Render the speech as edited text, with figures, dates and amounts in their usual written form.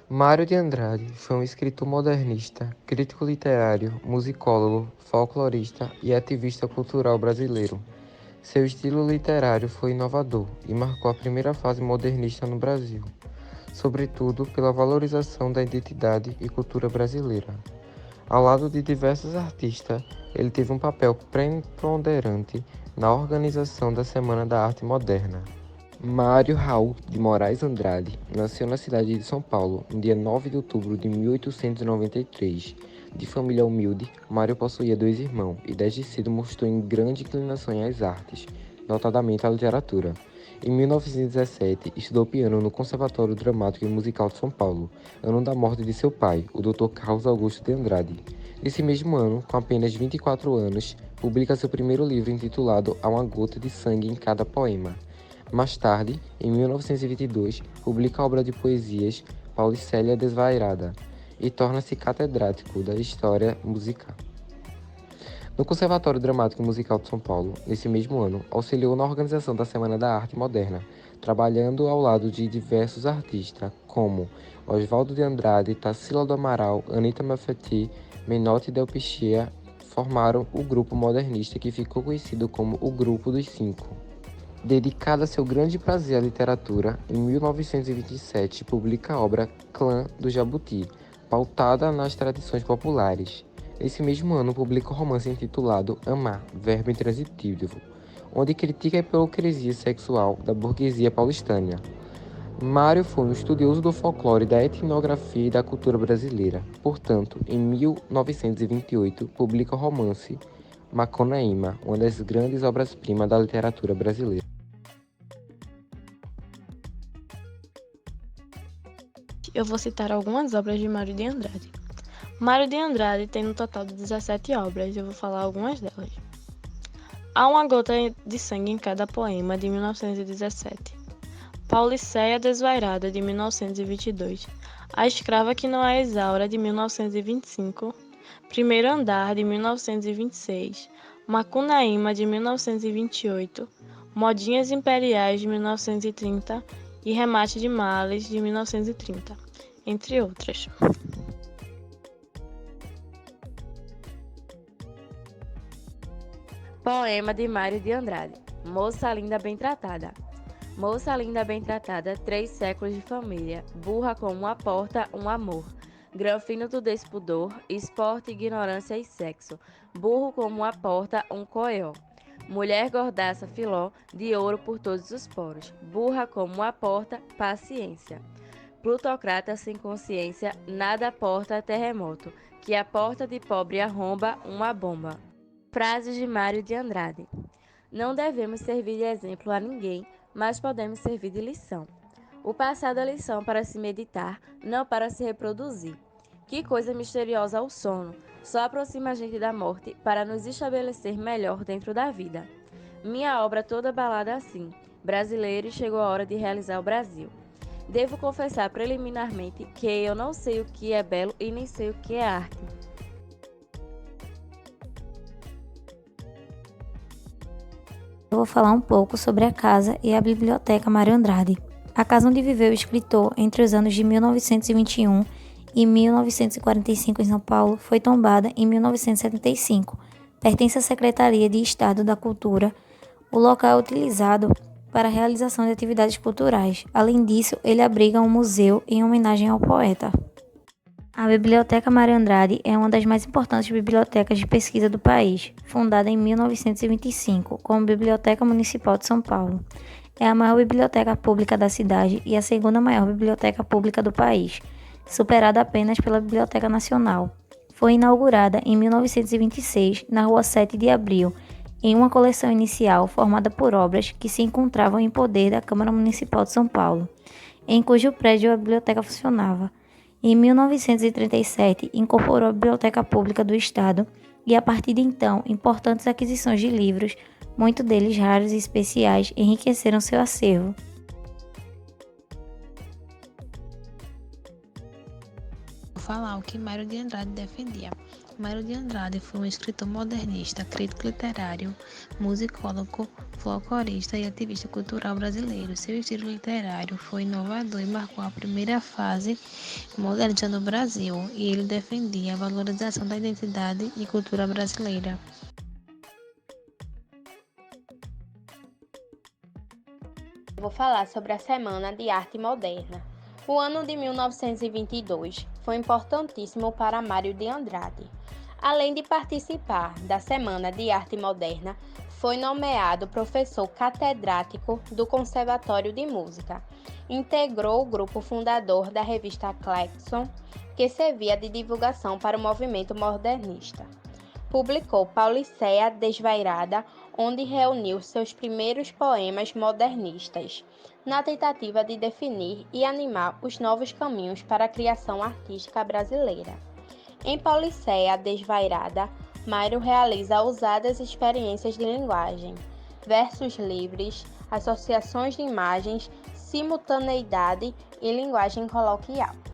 Mário de Andrade foi um escritor modernista, crítico literário, musicólogo, folclorista e ativista cultural brasileiro. Seu estilo literário foi inovador e marcou a primeira fase modernista no Brasil, sobretudo pela valorização da identidade e cultura brasileira. Ao lado de diversos artistas, ele teve um papel preponderante na organização da Semana da Arte Moderna. Mário Raul de Moraes Andrade nasceu na cidade de São Paulo, no dia 9 de outubro de 1893. De família humilde, Mário possuía dois irmãos e desde cedo mostrou grande inclinação às artes, notadamente à literatura. Em 1917, estudou piano no Conservatório Dramático e Musical de São Paulo, ano da morte de seu pai, o Dr. Carlos Augusto de Andrade. Nesse mesmo ano, com apenas 24 anos, publica seu primeiro livro intitulado Há uma gota de sangue em cada poema. Mais tarde, em 1922, publica a obra de poesias Paulicélia Desvairada e torna-se catedrático da História Musical. No Conservatório Dramático e Musical de São Paulo, nesse mesmo ano, auxiliou na organização da Semana da Arte Moderna, trabalhando ao lado de diversos artistas, como Oswaldo de Andrade, Tarsila do Amaral, Anita Mafety, Menotti Del Pichia, formaram o grupo modernista que ficou conhecido como o Grupo dos Cinco. Dedicada a seu grande prazer à literatura, em 1927 publica a obra Clã do Jabuti, pautada nas tradições populares. Nesse mesmo ano publica o romance intitulado Amar, Verbo Intransitivo, onde critica a hipocrisia sexual da burguesia paulistana. Mário foi um estudioso do folclore, da etnografia e da cultura brasileira. Portanto, em 1928 publica o romance Macunaíma, uma das grandes obras-primas da literatura brasileira. Eu vou citar algumas obras de Mário de Andrade. Mário de Andrade tem um total de 17 obras, eu vou falar algumas delas. Há uma gota de sangue em cada poema, de 1917. Paulicéia Desvairada, de 1922. A escrava que não é Isaura, de 1925. Primeiro Andar, de 1926. Macunaíma, de 1928. Modinhas Imperiais, de 1930. E Remate de Males, de 1930, entre outras. Poema de Mário de Andrade. Moça linda bem tratada. Moça linda bem tratada, 3 séculos de família. Burra como uma porta, um amor. Granfino do despudor, esporte, ignorância e sexo. Burro como uma porta, um coeó. Mulher gordaça filó, de ouro por todos os poros. Burra como uma porta, paciência. Plutocrata sem consciência, nada porta terremoto. Que a porta de pobre arromba uma bomba. Frases de Mário de Andrade. Não devemos servir de exemplo a ninguém, mas podemos servir de lição. O passado é lição para se meditar, não para se reproduzir. Que coisa misteriosa o sono, só aproxima a gente da morte para nos estabelecer melhor dentro da vida. Minha obra toda balada assim, brasileiro, e chegou a hora de realizar o Brasil. Devo confessar preliminarmente que eu não sei o que é belo e nem sei o que é arte. Eu vou falar um pouco sobre a casa e a Biblioteca Mário Andrade. A casa onde viveu o escritor entre os anos de 1921 e 1945 em São Paulo foi tombada em 1975. Pertence à Secretaria de Estado da Cultura. O local é utilizado para a realização de atividades culturais. Além disso, ele abriga um museu em homenagem ao poeta. A Biblioteca Mário Andrade é uma das mais importantes bibliotecas de pesquisa do país, fundada em 1925 como Biblioteca Municipal de São Paulo. É a maior biblioteca pública da cidade e a segunda maior biblioteca pública do país, superada apenas pela Biblioteca Nacional. Foi inaugurada em 1926 na Rua 7 de Abril, em uma coleção inicial formada por obras que se encontravam em poder da Câmara Municipal de São Paulo, em cujo prédio a biblioteca funcionava. Em 1937, incorporou a Biblioteca Pública do Estado e, a partir de então, importantes aquisições de livros, muitos deles raros e especiais, enriqueceram seu acervo. Vou falar o que Mário de Andrade defendia. Mário de Andrade foi um escritor modernista, crítico literário, musicólogo, folclorista e ativista cultural brasileiro. Seu estilo literário foi inovador e marcou a primeira fase modernista no Brasil, e ele defendia a valorização da identidade e cultura brasileira. Vou falar sobre a Semana de Arte Moderna. O ano de 1922 foi importantíssimo para Mário de Andrade. Além de participar da Semana de Arte Moderna, foi nomeado professor catedrático do Conservatório de Música. Integrou o grupo fundador da revista Claxon, que servia de divulgação para o movimento modernista. Publicou Pauliceia Desvairada, onde reuniu seus primeiros poemas modernistas, na tentativa de definir e animar os novos caminhos para a criação artística brasileira. Em Pauliceia Desvairada, Mário realiza ousadas experiências de linguagem, versos livres, associações de imagens, simultaneidade e linguagem coloquial.